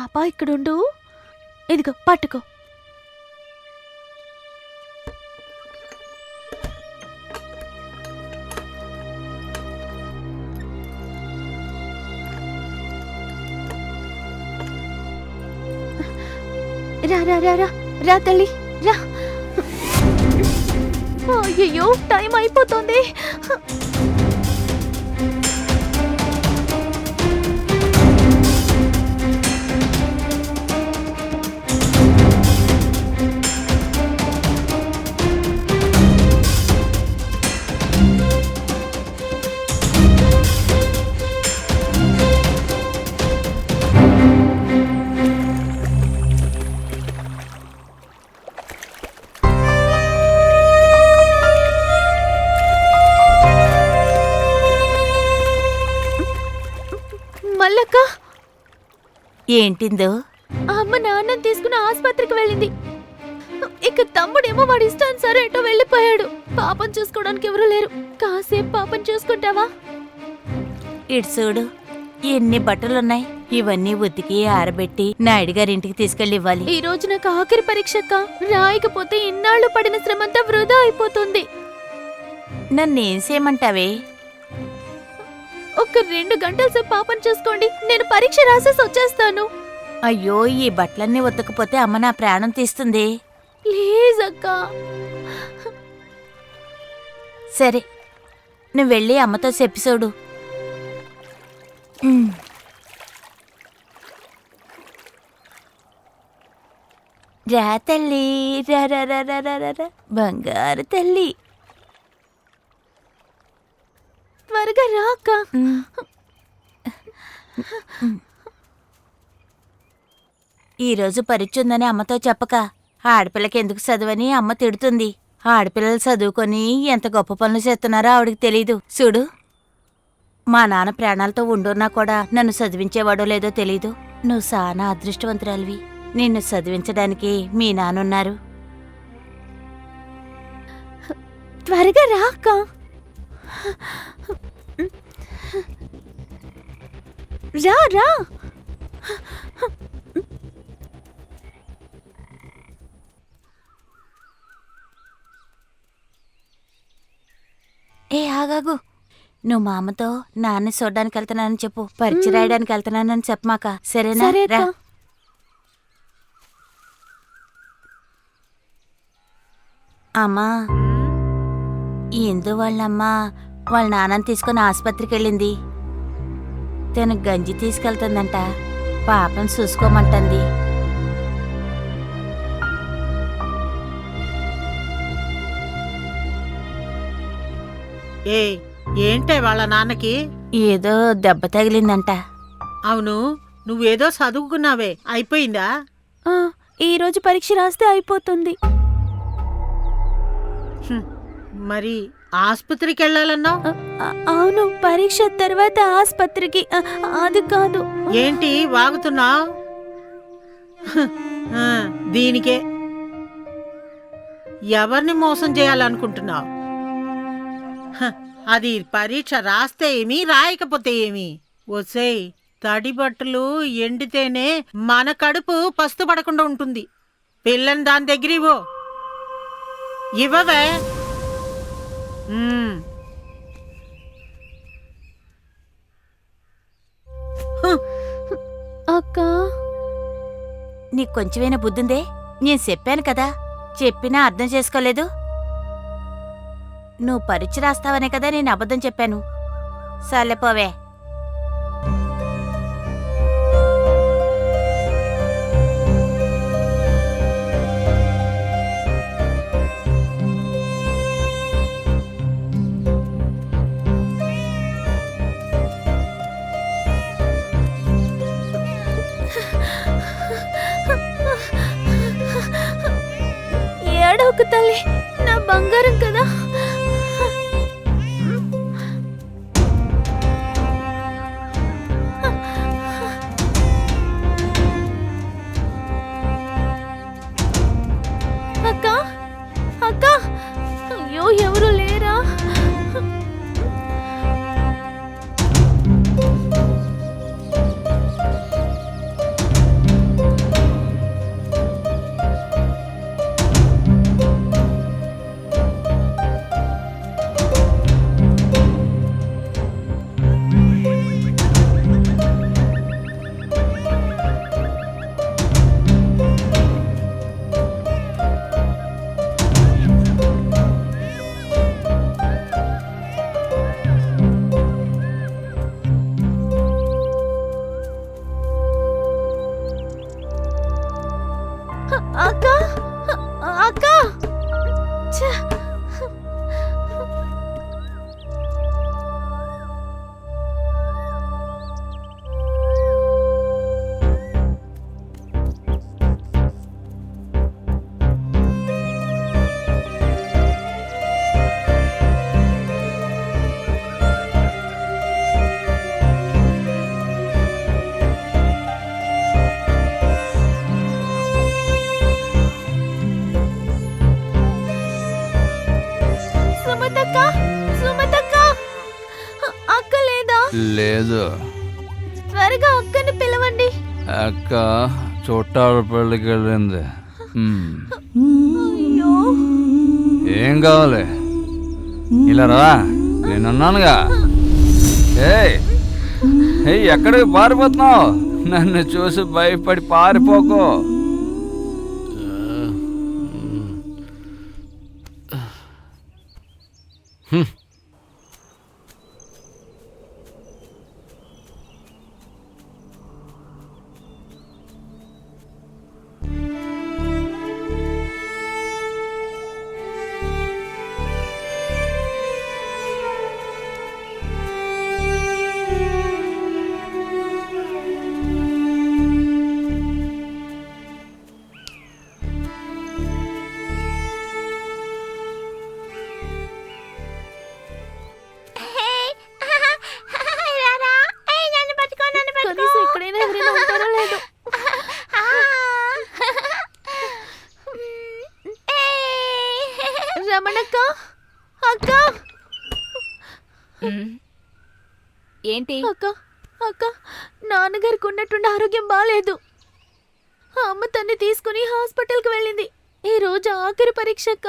పాప ఇక్కడుండు. ఇదిగో పట్టుకో. రా రా రా రా రా తల్లి రా. అయ్యో టైం అయిపోతుంది. మల్లక్క ఏంటిందో? అమ్మ నాన్నని తీసుకుని ఆసుపత్రికి వెళ్ళింది. ఇక తమ్ముడేమో వాడి ఇష్టానుసారం ఎటో వెళ్ళిపోయాడు. పాపం చూసుకోవడానికి ఎవరు లేరు. కాసేపు పాపం చూసుకుంటావా? ఇటు చూడు, ఎన్ని బట్టలున్నాయి. ఇవన్నీ ఉతికి ఆరబెట్టి నాయుడు గారింటికి తీసుకెళ్ళి ఇవ్వాలి. ఈ రోజు నాకు ఆఖరి పరీక్షక్క. రాయకపోతే ఇన్నాళ్ళు పడిన శ్రమంతా వృధా అయిపోతుంది. నన్నేం చేయమంటావే? ఒక 2 గంటల సేపు పాపం చూసుకోండి, నేను పరీక్ష రాసేసి వచ్చేస్తాను. అయ్యో, ఈ బట్టలన్నీ ఉతకపోతే అమ్మ నా ప్రాణం తీస్తుంది. ప్లీజ్ అక్క. సరే, నువ్వు వెళ్ళి అమ్మతో చెప్పి చూడు. రా తల్లి, రా రా రా రా రా రా రా. బంగారు తల్లి, త్వరగా రా అక్క. ఈరోజు పరీక్ష ఉందని అమ్మతో చెప్పక. ఆడపిల్లకి ఎందుకు చదువని అమ్మ తిడుతుంది. ఆడపిల్లలు చదువుకొని ఎంత గొప్ప పనులు చేస్తున్నారో ఆవిడికి తెలీదు. చూడు, మా నాన్న ప్రాణాలతో ఉండున్నా కూడా నన్ను చదివించేవాడో లేదో తెలీదు. నువ్వు చాలా అదృష్టవంతురాలివి. నిన్ను చదివించడానికి మీ నాన్నున్నారు. త్వరగా రా అక్క. రా రా. ఏ ఆగాగు, నువ్వు మా అమ్మతో నాన్న చూడ్డానికి వెళ్తున్నానని చెప్పు. పరీక్ష రాయడానికి వెళ్తున్నానని చెప్పమాక, సరేనా? సరే రా. అక్క. అమ్మా, ఇందు వాళ్ళమ్మ వాళ్ళ నాన్నని తీసుకుని ఆసుపత్రికి వెళ్ళింది. తను గంజి తీసుకెళ్తుందంట. పాపను చూసుకోమంటుంది. ఏంటే వాళ్ళ నాన్నకి? ఏదో దెబ్బ తగిలిందంట. అవును, నువ్వేదో చదువుకున్నావే, అయిపోయిందా? ఈ రోజు పరీక్ష రాస్తే అయిపోతుంది. మరి ఆసుపత్రికి వెళ్ళాలన్నావు? అవును, పరీక్ష తర్వాత ఆసుపత్రికి. అది కాదు. ఏంటి వాగుతున్నావు? దీనికే ఎవరిని మోసం చేయాలనుకుంటున్నావు? అది పరీక్ష రాస్తే ఏమి, రాయకపోతే ఏమి? ఒసేయ్, తడి బట్టలు ఎండితేనే మన కడుపు పస్తు పడకుండా ఉంటుంది. పిల్లని దాని దగ్గర ఇవ్వవే. అక్క, నీకు కొంచెమైనా బుద్ధుందే? నేను చెప్పాను కదా, చెప్పినా అర్థం చేసుకోలేదు. నువ్వు పరీక్ష రాస్తావనే కదా నేను అబద్ధం చెప్పాను. సర్లేపోవే. ఏడవకు తల్లి, నా బంగారం కదా. అక్క అక్క, అయ్యో ఎవరు లేరా? సుమతక్క అక్క లేదా? లేదు. త్వరగా అక్కని పిలవండి. అక్క చుట్టాల పెళ్ళికి వెళ్ళింది. అయ్యో ఏం కావాలి? ఇలా రా, నేనున్నానుగా. ఏయ్ ఎక్కడికి పారిపోతున్నావు? నన్ను చూసి భయపడి పారిపోకు. కనీసం ఎక్కడైనా ఎవరైనా ఉంటారో లేదో. రమణక్క అక్క ఏంటి? అక్క అక్క నాన్నగారికి ఉన్నట్టుండి ఆరోగ్యం బాగాలేదు. అమ్మ తన్ని తీసుకుని హాస్పిటల్కి వెళ్ళింది. ఈ రోజు ఆఖరి పరీక్ష అక్క.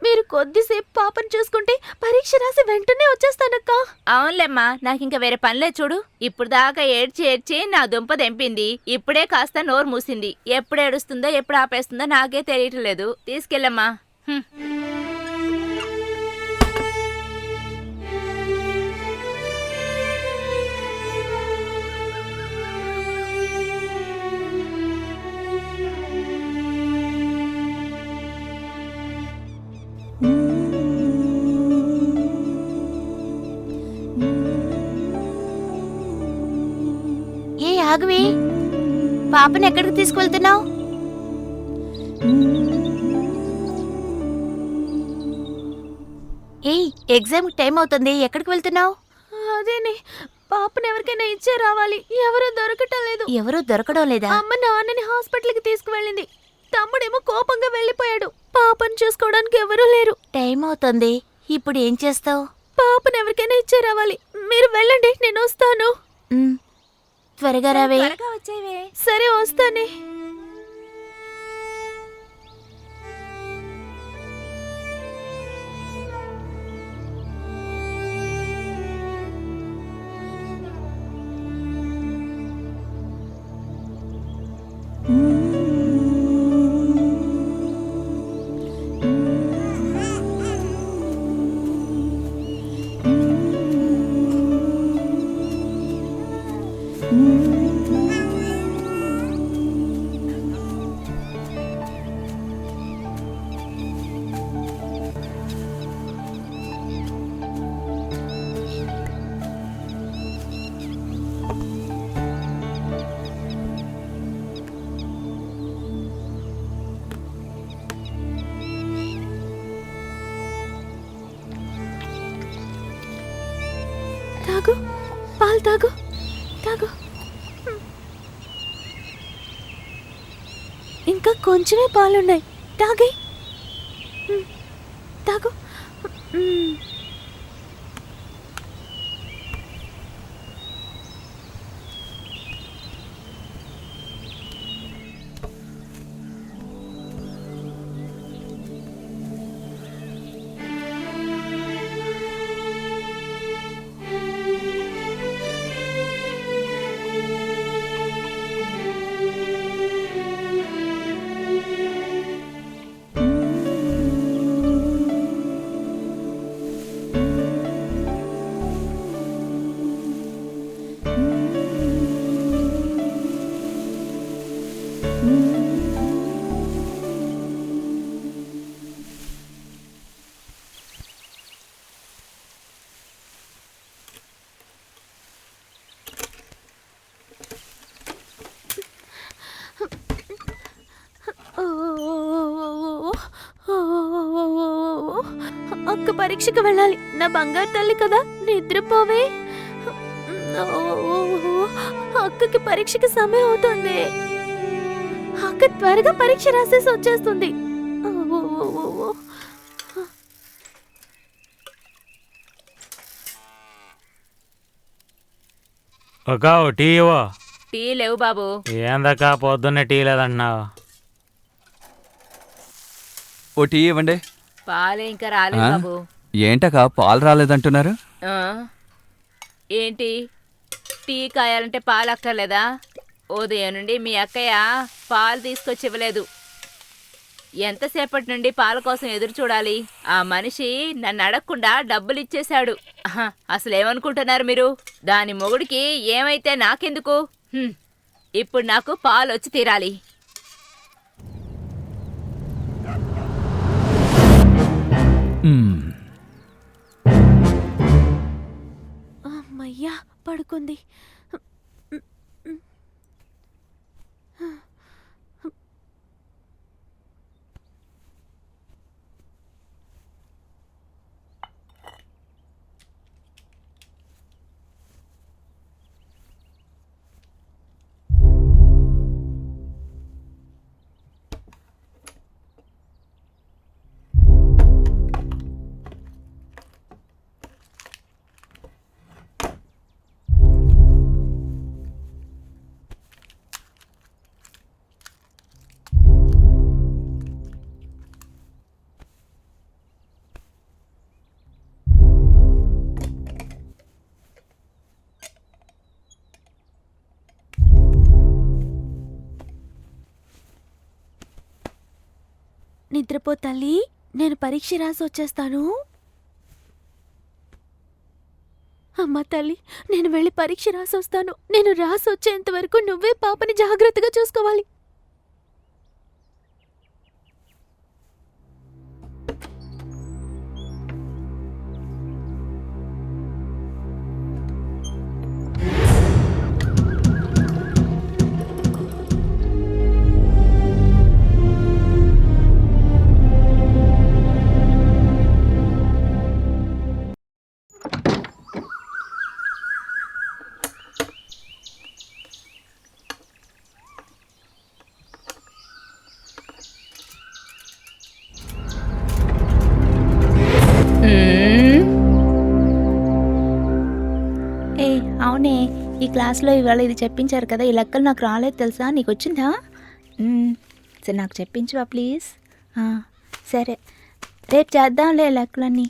మీరు కొద్దిసేపు పాపను చూసుకుంటే పరీక్ష రాసి వెంటనే వచ్చేస్తానక్క. అవునులేమ్మా, నాకింక వేరే పనిలే చూడు. ఇప్పుడు దాకా ఏడ్చి నా దుంప దెంపింది. ఇప్పుడే కాస్త నోరు మూసింది. ఎప్పుడు ఏడుస్తుందో ఎప్పుడు ఆపేస్తుందో నాకే తెలియట్లేదు. తీసుకెళ్ళమ్మా. ఏ ఆగవే, పాపని ఎక్కడికి తీసుకువెళ్తున్నావు? ఏయ్ ఎగ్జామ్ టైం అవుతుంది, ఎక్కడికి వెళ్తున్నావు? అదేనే, పాపని ఎవరికైనా ఇచ్చే రావాలి. ఎవరూ దొరకటం లేదు. ఎవరూ దొరకడం లేదా? అమ్మ నాన్నని హాస్పిటల్కి తీసుకువెళ్ళింది. తమ్ముడేమో కోపంగా వెళ్ళిపోయాడు. పాపని చూసుకోవడానికి ఎవరూ లేరు. టైం అవుతుంది, ఇప్పుడు ఏం చేస్తావు? పాపని ఎవరికైనా ఇచ్చే రావాలి. మీరు వెళ్ళండి, నేను వస్తాను. త్వరగా రావే. వచ్చేవే. సరే వస్తానే. తాగు, పాలు తాగు, తాగు. ఇంకా కొంచెమే పాలున్నాయి, తాగే. తాగు. అక్క పరీక్షకు వెళ్ళాలి. నా బంగారు తల్లి కదా, నిద్రపోవే. అక్కకి పరీక్షకి సమయం అవుతుంది. అక్క త్వరగా పరీక్ష రాసేసి వచ్చేస్తుంది. ఒక టీ ఇవ్వు. టీ లేవు బాబు. ఏందక్క పొద్దున్నే టీ లేదంటున్నావు? ఓ టీ ఇవ్వండి. పాలే ఇంకా రాలేదు ఆ? బాబు. ఏంటక్క పాలు రాలేదంటున్నారు? ఆ? ఏంటి టీ కాయాలంటే పాలు అక్కర్లేదా? ఉదయం నుండి మీ అక్కయ్య పాలు తీసుకొచ్చి ఇవ్వలేదు. ఎంతసేపటి నుండి పాల కోసం ఎదురు చూడాలి? ఆ మనిషి నన్ను అడగకుండా డబ్బులు ఇచ్చేశాడు. అసలు ఏమనుకుంటున్నారు మీరు? దాని మొగుడికి ఏమైతే నాకెందుకు? ఇప్పుడు నాకు పాలు వచ్చి తీరాలి. అమ్మయ్యా పడుకుంది. నిద్రపో తల్లి, నేను పరీక్ష రాసి వచ్చేస్తాను. అమ్మ తల్లి, నేను వెళ్ళి పరీక్ష రాసి వస్తాను. నేను రాసి వచ్చేంత వరకు నువ్వే పాపని జాగ్రత్తగా చూసుకోవాలి. ఏ అవునే, ఈ క్లాస్లో ఇవాళ ఇది చెప్పించారు కదా, ఈ లెక్కలు నాకు రాలేదు తెలుసా? నీకు వచ్చిందా? సరే నాకు చెప్పించువా ప్లీజ్. సరే రేపు చేద్దాంలే లెక్కలన్నీ.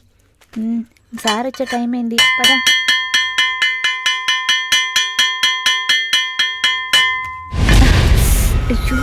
సార్ వచ్చే టైం అయింది పదా. అయ్యో